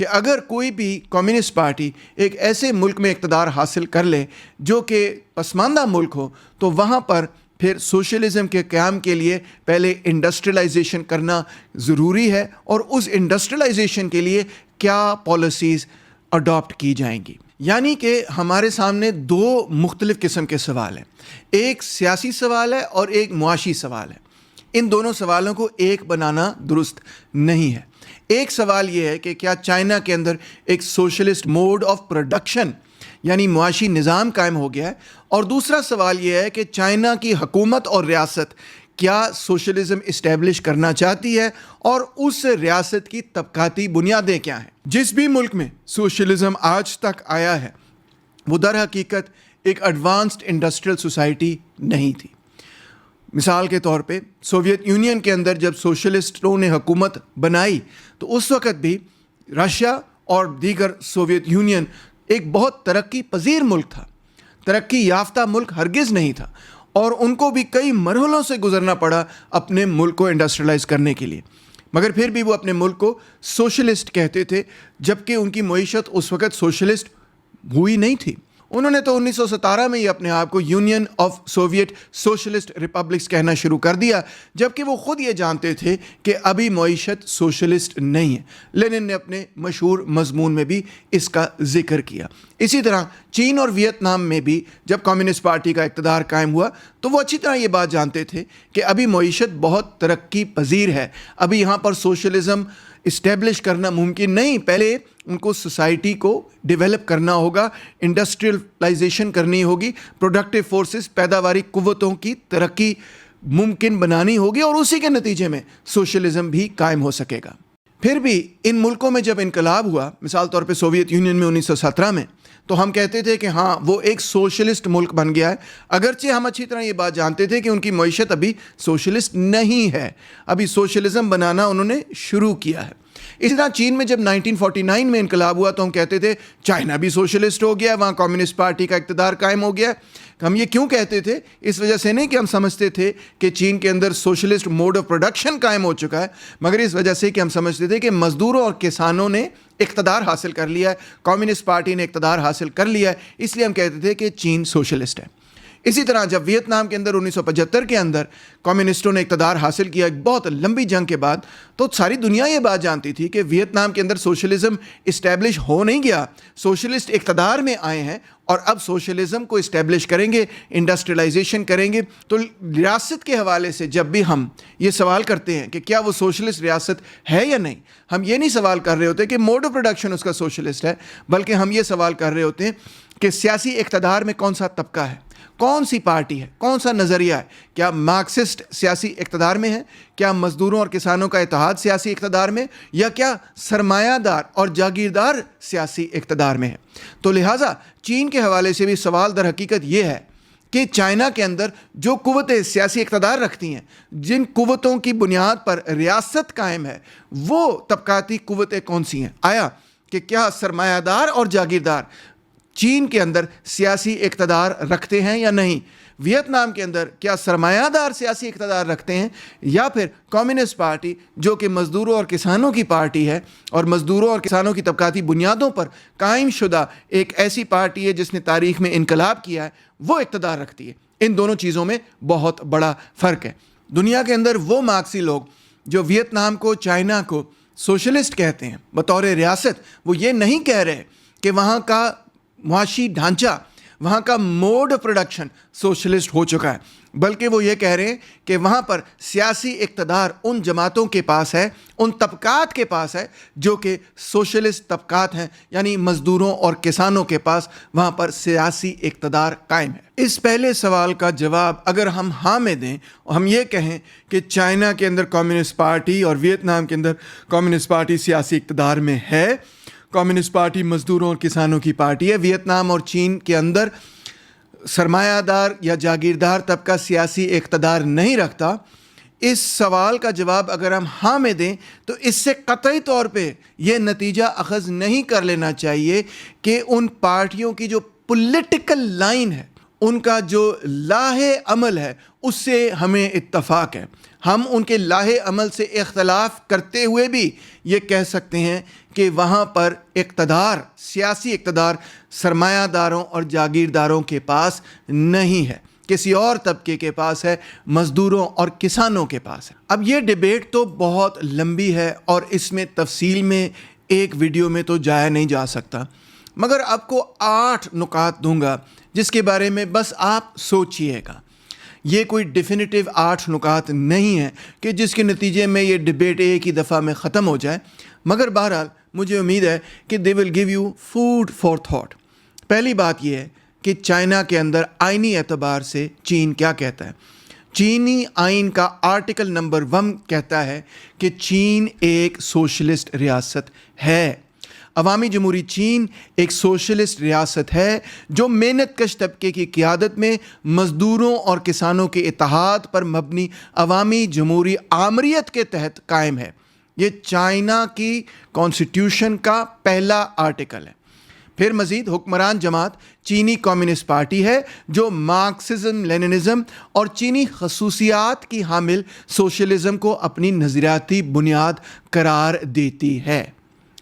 کہ اگر کوئی بھی کمیونسٹ پارٹی ایک ایسے ملک میں اقتدار حاصل کر لے جو کہ پسماندہ ملک ہو تو وہاں پر پھر سوشلزم کے قیام کے لیے پہلے انڈسٹریلائزیشن کرنا ضروری ہے، اور اس انڈسٹریلائزیشن کے لیے کیا پالیسیز اڈاپٹ کی جائیں گی۔ یعنی کہ ہمارے سامنے دو مختلف قسم کے سوال ہیں، ایک سیاسی سوال ہے اور ایک معاشی سوال ہے۔ ان دونوں سوالوں کو ایک بنانا درست نہیں ہے۔ ایک سوال یہ ہے کہ کیا چائنا کے اندر ایک سوشلسٹ موڈ آف پروڈکشن یعنی معاشی نظام قائم ہو گیا ہے، اور دوسرا سوال یہ ہے کہ چائنا کی حکومت اور ریاست کیا سوشلزم اسٹیبلش کرنا چاہتی ہے، اور اس ریاست کی طبقاتی بنیادیں کیا ہیں۔ جس بھی ملک میں سوشلزم آج تک آیا ہے وہ در حقیقت ایک ایڈوانسڈ انڈسٹریل سوسائٹی نہیں تھی۔ مثال کے طور پہ سوویت یونین کے اندر جب سوشلسٹوں نے حکومت بنائی تو اس وقت بھی رشیا اور دیگر سوویت یونین ایک بہت ترقی پذیر ملک تھا، ترقی یافتہ ملک ہرگز نہیں تھا، اور ان کو بھی کئی مرحلوں سے گزرنا پڑا اپنے ملک کو انڈسٹریلائز کرنے کے لیے، مگر پھر بھی وہ اپنے ملک کو سوشلسٹ کہتے تھے، جبکہ ان کی معیشت اس وقت سوشلسٹ ہوئی نہیں تھی۔ انہوں نے تو 1917 میں ہی اپنے آپ کو union of Soviet socialist republics کہنا شروع کر دیا، جبکہ وہ خود یہ جانتے تھے کہ ابھی معیشت سوشلسٹ نہیں ہے۔ لینن نے اپنے مشہور مضمون میں بھی اس کا ذکر کیا۔ اسی طرح چین اور ویتنام میں بھی جب کمیونسٹ پارٹی کا اقتدار قائم ہوا تو وہ اچھی طرح یہ بات جانتے تھے کہ ابھی معیشت بہت ترقی پذیر ہے، ابھی یہاں پر سوشلزم اسٹیبلش کرنا ممکن نہیں، پہلے ان کو سوسائٹی کو ڈیولپ کرنا ہوگا، انڈسٹریلائزیشن کرنی ہوگی، پروڈکٹیو فورسز پیداواری قوتوں کی ترقی ممکن بنانی ہوگی، اور اسی کے نتیجے میں سوشلزم بھی قائم ہو سکے گا۔ پھر بھی ان ملکوں میں جب انقلاب ہوا، مثال طور پہ سوویت یونین میں 1917 میں، تو ہم کہتے تھے کہ ہاں وہ ایک سوشلسٹ ملک بن گیا ہے، اگرچہ ہم اچھی طرح یہ بات جانتے تھے کہ ان کی معیشت ابھی سوشلسٹ نہیں ہے، ابھی سوشلزم بنانا انہوں نے شروع کیا ہے۔ اسی طرح چین میں جب 1949 میں انقلاب ہوا تو ہم کہتے تھے چائنا بھی سوشلسٹ ہو گیا، وہاں کمیونسٹ پارٹی کا اقتدار قائم ہو گیا۔ ہم یہ کیوں کہتے تھے؟ اس وجہ سے نہیں کہ ہم سمجھتے تھے کہ چین کے اندر سوشلسٹ موڈ آف پروڈکشن قائم ہو چکا ہے، مگر اس وجہ سے کہ ہم سمجھتے تھے کہ مزدوروں اور کسانوں نے اقتدار حاصل کر لیا ہے، کمیونسٹ پارٹی نے اقتدار حاصل کر لیا ہے، اس لیے ہم کہتے تھے کہ چین سوشلسٹ ہے۔ اسی طرح جب ویتنام کے اندر 1975 کے اندر کمیونسٹوں نے اقتدار حاصل کیا ایک بہت لمبی جنگ کے بعد، تو ساری دنیا یہ بات جانتی تھی کہ ویتنام کے اندر سوشلزم اسٹیبلش ہو نہیں گیا، سوشلسٹ اقتدار میں آئے ہیں اور اب سوشلزم کو اسٹیبلش کریں گے، انڈسٹریلائزیشن کریں گے۔ تو ریاست کے حوالے سے جب بھی ہم یہ سوال کرتے ہیں کہ کیا وہ سوشلسٹ ریاست ہے یا نہیں، ہم یہ نہیں سوال کر رہے ہوتے کہ موڈ آف پروڈکشن اس کا سوشلسٹ ہے، بلکہ ہم یہ سوال کر رہے ہوتے ہیں کہ سیاسی اقتدار میں کون سا طبقہ ہے، کون سی پارٹی ہے، کون سا نظریہ ہے، کیا مارکسسٹ سیاسی اقتدار میں ہے، کیا مزدوروں اور کسانوں کا اتحاد سیاسی اقتدار میں، یا کیا سرمایہ دار اور جاگیردار سیاسی اقتدار میں ہے۔ تو لہٰذا چین کے حوالے سے بھی سوال در حقیقت یہ ہے کہ چائنا کے اندر جو قوتیں سیاسی اقتدار رکھتی ہیں، جن قوتوں کی بنیاد پر ریاست قائم ہے، وہ طبقاتی قوتیں کون سی ہیں؟ آیا کہ کیا سرمایہ دار اور جاگیردار چین کے اندر سیاسی اقتدار رکھتے ہیں یا نہیں؟ ویتنام کے اندر کیا سرمایہ دار سیاسی اقتدار رکھتے ہیں، یا پھر کمیونسٹ پارٹی جو کہ مزدوروں اور کسانوں کی پارٹی ہے اور مزدوروں اور کسانوں کی طبقاتی بنیادوں پر قائم شدہ ایک ایسی پارٹی ہے جس نے تاریخ میں انقلاب کیا ہے، وہ اقتدار رکھتی ہے؟ ان دونوں چیزوں میں بہت بڑا فرق ہے۔ دنیا کے اندر وہ مارکسی لوگ جو ویتنام کو، چائنا کو سوشلسٹ کہتے ہیں بطور ریاست، وہ یہ نہیں کہہ رہے کہ وہاں کا معاشی ڈھانچہ، وہاں کا موڈ آف پروڈکشن سوشلسٹ ہو چکا ہے، بلکہ وہ یہ کہہ رہے ہیں کہ وہاں پر سیاسی اقتدار ان جماعتوں کے پاس ہے، ان طبقات کے پاس ہے جو کہ سوشلسٹ طبقات ہیں، یعنی مزدوروں اور کسانوں کے پاس وہاں پر سیاسی اقتدار قائم ہے۔ اس پہلے سوال کا جواب اگر ہم ہاں میں دیں، ہم یہ کہیں کہ چائنا کے اندر کمیونسٹ پارٹی اور ویتنام کے اندر کمیونسٹ پارٹی سیاسی اقتدار میں ہے، کمیونسٹ پارٹی مزدوروں اور کسانوں کی پارٹی ہے، ویتنام اور چین کے اندر سرمایہ دار یا جاگیردار طبقہ سیاسی اقتدار نہیں رکھتا، اس سوال کا جواب اگر ہم ہاں میں دیں تو اس سے قطعی طور پہ یہ نتیجہ اخذ نہیں کر لینا چاہیے کہ ان پارٹیوں کی جو پولیٹیکل لائن ہے، ان کا جو لاہ عمل ہے، اس سے ہمیں اتفاق ہے۔ ہم ان کے لاہے عمل سے اختلاف کرتے ہوئے بھی یہ کہہ سکتے ہیں کہ وہاں پر اقتدار، سیاسی اقتدار سرمایہ داروں اور جاگیرداروں کے پاس نہیں ہے، کسی اور طبقے کے پاس ہے، مزدوروں اور کسانوں کے پاس ہے۔ اب یہ ڈیبیٹ تو بہت لمبی ہے اور اس میں تفصیل میں ایک ویڈیو میں تو جایا نہیں جا سکتا، مگر آپ کو 8 نکات دوں گا جس کے بارے میں بس آپ سوچئے گا۔ یہ کوئی ڈیفینیٹیو 8 نکات نہیں ہیں کہ جس کے نتیجے میں یہ ڈیبیٹ ایک ہی دفعہ میں ختم ہو جائے، مگر بہرحال مجھے امید ہے کہ they will give you food for thought. پہلی بات یہ ہے کہ چائنا کے اندر آئینی اعتبار سے چین کیا کہتا ہے۔ چینی آئین کا آرٹیکل نمبر 1 کہتا ہے کہ چین ایک سوشلسٹ ریاست ہے۔ عوامی جمہوری چین ایک سوشلسٹ ریاست ہے جو محنت کش طبقے کی قیادت میں مزدوروں اور کسانوں کے اتحاد پر مبنی عوامی جمہوری آمریت کے تحت قائم ہے۔ یہ چائنا کی کانسٹیٹیوشن کا پہلا آرٹیکل ہے۔ پھر مزید حکمران جماعت چینی کمیونسٹ پارٹی ہے جو مارکسزم، لیننزم اور چینی خصوصیات کی حامل سوشلزم کو اپنی نظریاتی بنیاد قرار دیتی ہے۔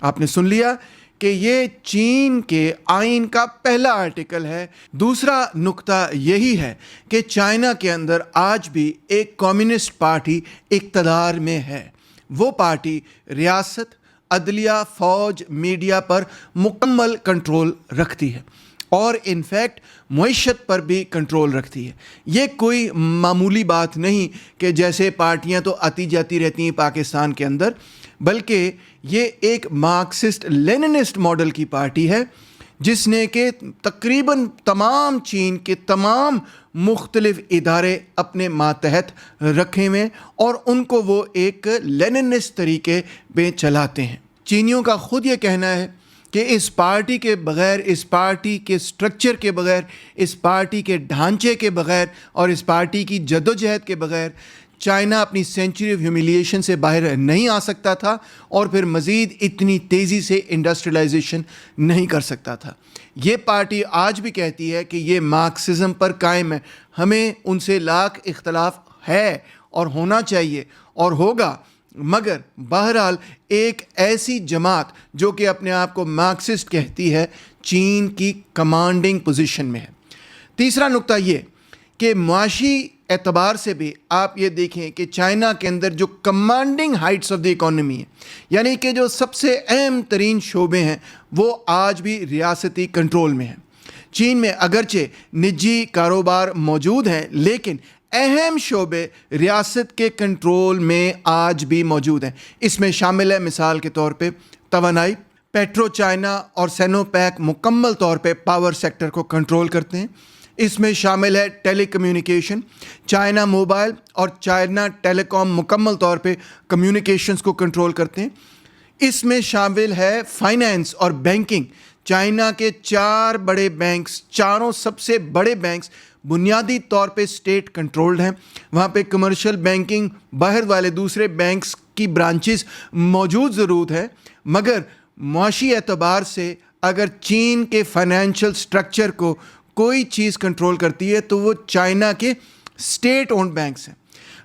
آپ نے سن لیا کہ یہ چین کے آئین کا پہلا آرٹیکل ہے۔ دوسرا نقطہ یہی ہے کہ چائنا کے اندر آج بھی ایک کمیونسٹ پارٹی اقتدار میں ہے۔ وہ پارٹی ریاست، عدلیہ، فوج، میڈیا پر مکمل کنٹرول رکھتی ہے اور انفیکٹ معیشت پر بھی کنٹرول رکھتی ہے۔ یہ کوئی معمولی بات نہیں کہ جیسے پارٹیاں تو آتی جاتی رہتی ہیں پاکستان کے اندر، بلکہ یہ ایک مارکسسٹ لیننسٹ ماڈل کی پارٹی ہے جس نے کہ تقریباً تمام چین کے تمام مختلف ادارے اپنے ماتحت رکھے ہوئے اور ان کو وہ ایک لیننسٹ طریقے پہ چلاتے ہیں۔ چینیوں کا خود یہ کہنا ہے کہ اس پارٹی کے بغیر، اس پارٹی کے سٹرکچر کے بغیر، اس پارٹی کے ڈھانچے کے بغیر اور اس پارٹی کی جدوجہد کے بغیر چائنا اپنی سینچری آف ہیوملیشن سے باہر نہیں آ سکتا تھا اور پھر مزید اتنی تیزی سے انڈسٹریلائزیشن نہیں کر سکتا تھا۔ یہ پارٹی آج بھی کہتی ہے کہ یہ مارکسزم پر قائم ہے۔ ہمیں ان سے لاکھ اختلاف ہے اور ہونا چاہیے اور ہوگا، مگر بہرحال ایک ایسی جماعت جو کہ اپنے آپ کو مارکسسٹ کہتی ہے چین کی کمانڈنگ پوزیشن میں ہے۔ تیسرا نقطہ یہ کہ معاشی اعتبار سے بھی آپ یہ دیکھیں کہ چائنا کے اندر جو commanding heights of the economy ہے، یعنی کہ جو سب سے اہم ترین شعبے ہیں، وہ آج بھی ریاستی کنٹرول میں ہیں۔ چین میں اگرچہ نجی کاروبار موجود ہیں لیکن اہم شعبے ریاست کے کنٹرول میں آج بھی موجود ہیں۔ اس میں شامل ہے مثال کے طور پہ توانائی، پیٹرو چائنا اور سینو پیک مکمل طور پہ پاور سیکٹر کو کنٹرول کرتے ہیں۔ اس میں شامل ہے ٹیلی کمیونیکیشن، چائنا موبائل اور چائنا ٹیلی کام مکمل طور پہ کمیونیکیشنز کو کنٹرول کرتے ہیں۔ اس میں شامل ہے فائنینس اور بینکنگ۔ چائنا کے 4 بڑے بینکس، چاروں سب سے بڑے بینکس بنیادی طور پہ اسٹیٹ کنٹرولڈ ہیں۔ وہاں پہ کمرشل بینکنگ، باہر والے دوسرے بینکس کی برانچز موجود ضرور ہیں، مگر معاشی اعتبار سے اگر چین کے فائنینشیل سٹرکچر کو کوئی چیز کنٹرول کرتی ہے تو وہ چائنا کے اسٹیٹ اونڈ بینکس ہیں۔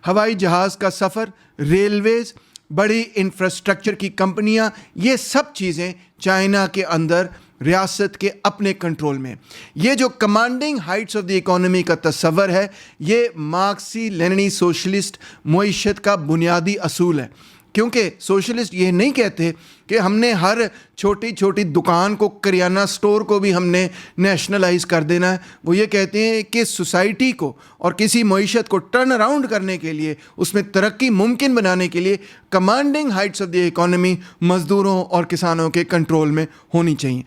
ہوائی جہاز کا سفر، ریلویز، بڑی انفراسٹرکچر کی کمپنیاں، یہ سب چیزیں چائنا کے اندر ریاست کے اپنے کنٹرول میں۔ یہ جو commanding heights of the economy کا تصور ہے، یہ مارکسی لیننی سوشلسٹ معیشت کا بنیادی اصول ہے، کیونکہ سوشلسٹ یہ نہیں کہتے کہ ہم نے ہر چھوٹی چھوٹی دکان کو، کریانہ سٹور کو بھی ہم نے نیشنلائز کر دینا ہے۔ وہ یہ کہتے ہیں کہ سوسائٹی کو اور کسی معیشت کو ٹرن اراؤنڈ کرنے کے لیے، اس میں ترقی ممکن بنانے کے لیے commanding heights of the economy مزدوروں اور کسانوں کے کنٹرول میں ہونی چاہیے۔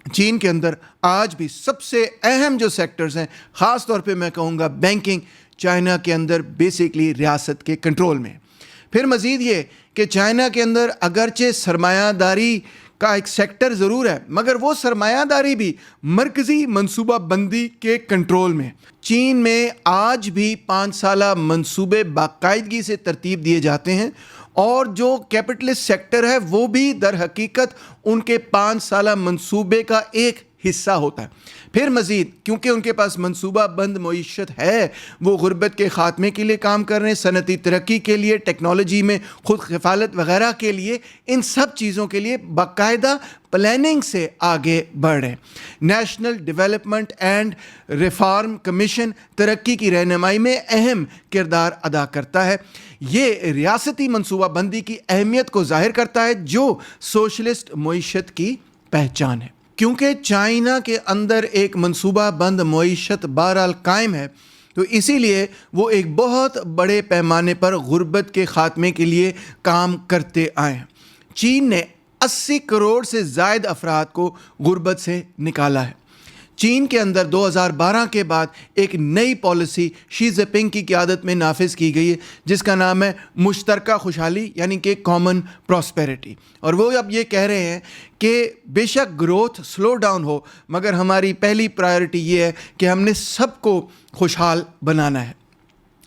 چین کے اندر آج بھی سب سے اہم جو سیکٹرز ہیں، خاص طور پہ میں کہوں گا بینکنگ، چائنا کے اندر بیسکلی ریاست کے کنٹرول میں۔ پھر مزید یہ کہ چائنا کے اندر اگرچہ سرمایہ داری کا ایک سیکٹر ضرور ہے، مگر وہ سرمایہ داری بھی مرکزی منصوبہ بندی کے کنٹرول میں۔ چین میں آج بھی 5 سالہ منصوبے باقاعدگی سے ترتیب دیے جاتے ہیں اور جو کیپٹلسٹ سیکٹر ہے وہ بھی در حقیقت ان کے 5 سالہ منصوبے کا ایک حصہ ہوتا ہے۔ پھر مزید کیونکہ ان کے پاس منصوبہ بند معیشت ہے، وہ غربت کے خاتمے کے لیے کام کر رہے ہیں، صنعتی ترقی کے لیے، ٹیکنالوجی میں خود کفالت وغیرہ کے لیے، ان سب چیزوں کے لیے باقاعدہ پلاننگ سے آگے بڑھ رہے ہیں۔ National development and reform commission ترقی کی رہنمائی میں اہم کردار ادا کرتا ہے۔ یہ ریاستی منصوبہ بندی کی اہمیت کو ظاہر کرتا ہے جو سوشلسٹ معیشت کی پہچان ہے۔ کیونکہ چائنا کے اندر ایک منصوبہ بند معیشت بہرحال قائم ہے، تو اسی لیے وہ ایک بہت بڑے پیمانے پر غربت کے خاتمے کے لیے کام کرتے آئے ہیں۔ چین نے 80 کروڑ سے زائد افراد کو غربت سے نکالا ہے۔ چین کے اندر 2012 کے بعد ایک نئی پالیسی شی جن پنگ کی قیادت میں نافذ کی گئی ہے جس کا نام ہے مشترکہ خوشحالی، یعنی کہ کامن پراسپیرٹی۔ اور وہ اب یہ کہہ رہے ہیں کہ بے شک گروتھ سلو ڈاؤن ہو، مگر ہماری پہلی پرائیورٹی یہ ہے کہ ہم نے سب کو خوشحال بنانا ہے۔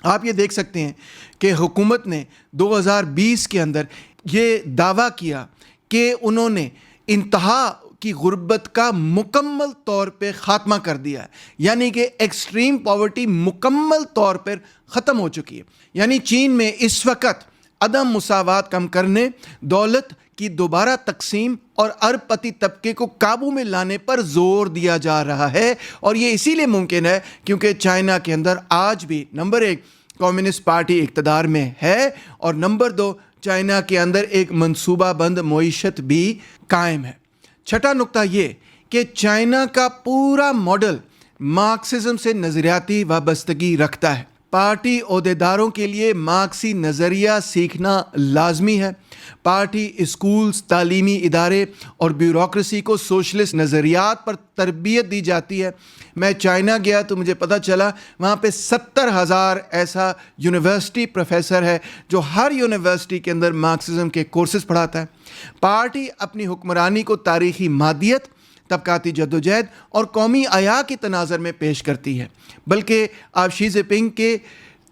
آپ یہ دیکھ سکتے ہیں کہ حکومت نے 2020 کے اندر یہ دعویٰ کیا کہ انہوں نے انتہا کی غربت کا مکمل طور پہ خاتمہ کر دیا ہے، یعنی کہ ایکسٹریم پاورٹی مکمل طور پر ختم ہو چکی ہے۔ یعنی چین میں اس وقت عدم مساوات کم کرنے، دولت کی دوبارہ تقسیم اور ارب پتی طبقے کو قابو میں لانے پر زور دیا جا رہا ہے، اور یہ اسی لیے ممکن ہے کیونکہ چائنا کے اندر آج بھی نمبر 1 کمیونسٹ پارٹی اقتدار میں ہے، اور نمبر 2 چائنا کے اندر ایک منصوبہ بند معیشت بھی قائم ہے۔ چھٹا نقطہ یہ کہ چائنا کا پورا ماڈل مارکسزم سے نظریاتی وابستگی رکھتا ہے۔ پارٹی عہدیداروں کے لیے مارکسی نظریہ سیکھنا لازمی ہے۔ پارٹی اسکولز، تعلیمی ادارے اور بیوروکریسی کو سوشلسٹ نظریات پر تربیت دی جاتی ہے۔ میں چائنا گیا تو مجھے پتہ چلا وہاں پہ 70,000 ایسا یونیورسٹی پروفیسر ہے جو ہر یونیورسٹی کے اندر مارکسزم کے کورسز پڑھاتا ہے۔ پارٹی اپنی حکمرانی کو تاریخی مادیت، طبقاتی جدوجہد اور قومی حیا کے تناظر میں پیش کرتی ہے۔ بلکہ آپ شی جن پنگ کے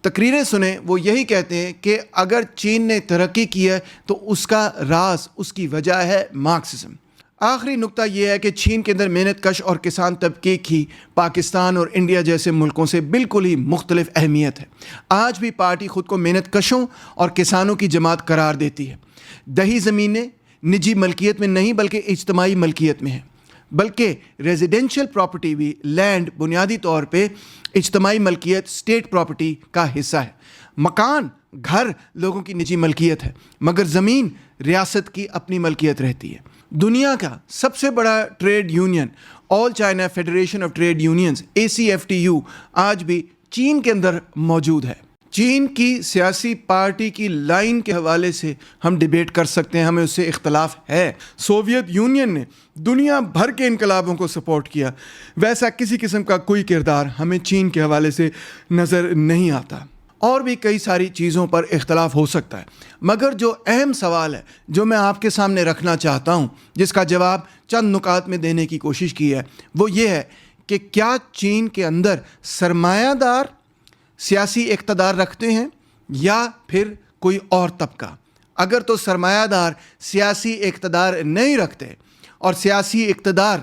تقریریں سنیں، وہ یہی کہتے ہیں کہ اگر چین نے ترقی کی ہے تو اس کا راز، اس کی وجہ ہے مارکسزم۔ آخری نقطہ یہ ہے کہ چین کے اندر محنت کش اور کسان طبقے کی پاکستان اور انڈیا جیسے ملکوں سے بالکل ہی مختلف اہمیت ہے۔ آج بھی پارٹی خود کو محنت کشوں اور کسانوں کی جماعت قرار دیتی ہے۔ دیہی زمینیں نجی ملکیت میں نہیں بلکہ اجتماعی ملکیت میں ہیں، بلکہ ریزیڈینشل پراپرٹی بھی، لینڈ، بنیادی طور پہ اجتماعی ملکیت، اسٹیٹ پراپرٹی کا حصہ ہے۔ مکان، گھر لوگوں کی نجی ملکیت ہے، مگر زمین ریاست کی اپنی ملکیت رہتی ہے۔ دنیا کا سب سے بڑا trade union All China Federation of Trade Unions ACFTU آج بھی چین کے اندر موجود ہے۔ چین کی سیاسی پارٹی کی لائن کے حوالے سے ہم ڈیبیٹ کر سکتے ہیں، ہمیں اس سے اختلاف ہے۔ سوویت یونین نے دنیا بھر کے انقلابوں کو سپورٹ کیا، ویسا کسی قسم کا کوئی کردار ہمیں چین کے حوالے سے نظر نہیں آتا۔ اور بھی کئی ساری چیزوں پر اختلاف ہو سکتا ہے، مگر جو اہم سوال ہے جو میں آپ کے سامنے رکھنا چاہتا ہوں، جس کا جواب چند نکات میں دینے کی کوشش کی ہے، وہ یہ ہے کہ کیا چین کے اندر سرمایہ دار سیاسی اقتدار رکھتے ہیں یا پھر کوئی اور طبقہ؟ اگر تو سرمایہ دار سیاسی اقتدار نہیں رکھتے اور سیاسی اقتدار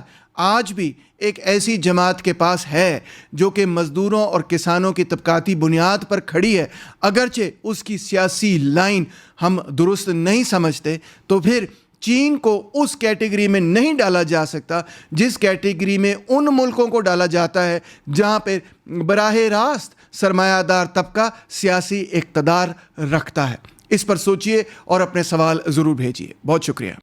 آج بھی ایک ایسی جماعت کے پاس ہے جو کہ مزدوروں اور کسانوں کی طبقاتی بنیاد پر کھڑی ہے، اگرچہ اس کی سیاسی لائن ہم درست نہیں سمجھتے، تو پھر چین کو اس کیٹیگری میں نہیں ڈالا جا سکتا جس کیٹیگری میں ان ملکوں کو ڈالا جاتا ہے جہاں پہ براہ راست سرمایہ دار طبقہ سیاسی اقتدار رکھتا ہے۔ اس پر سوچئے اور اپنے سوال ضرور بھیجیے۔ بہت شکریہ۔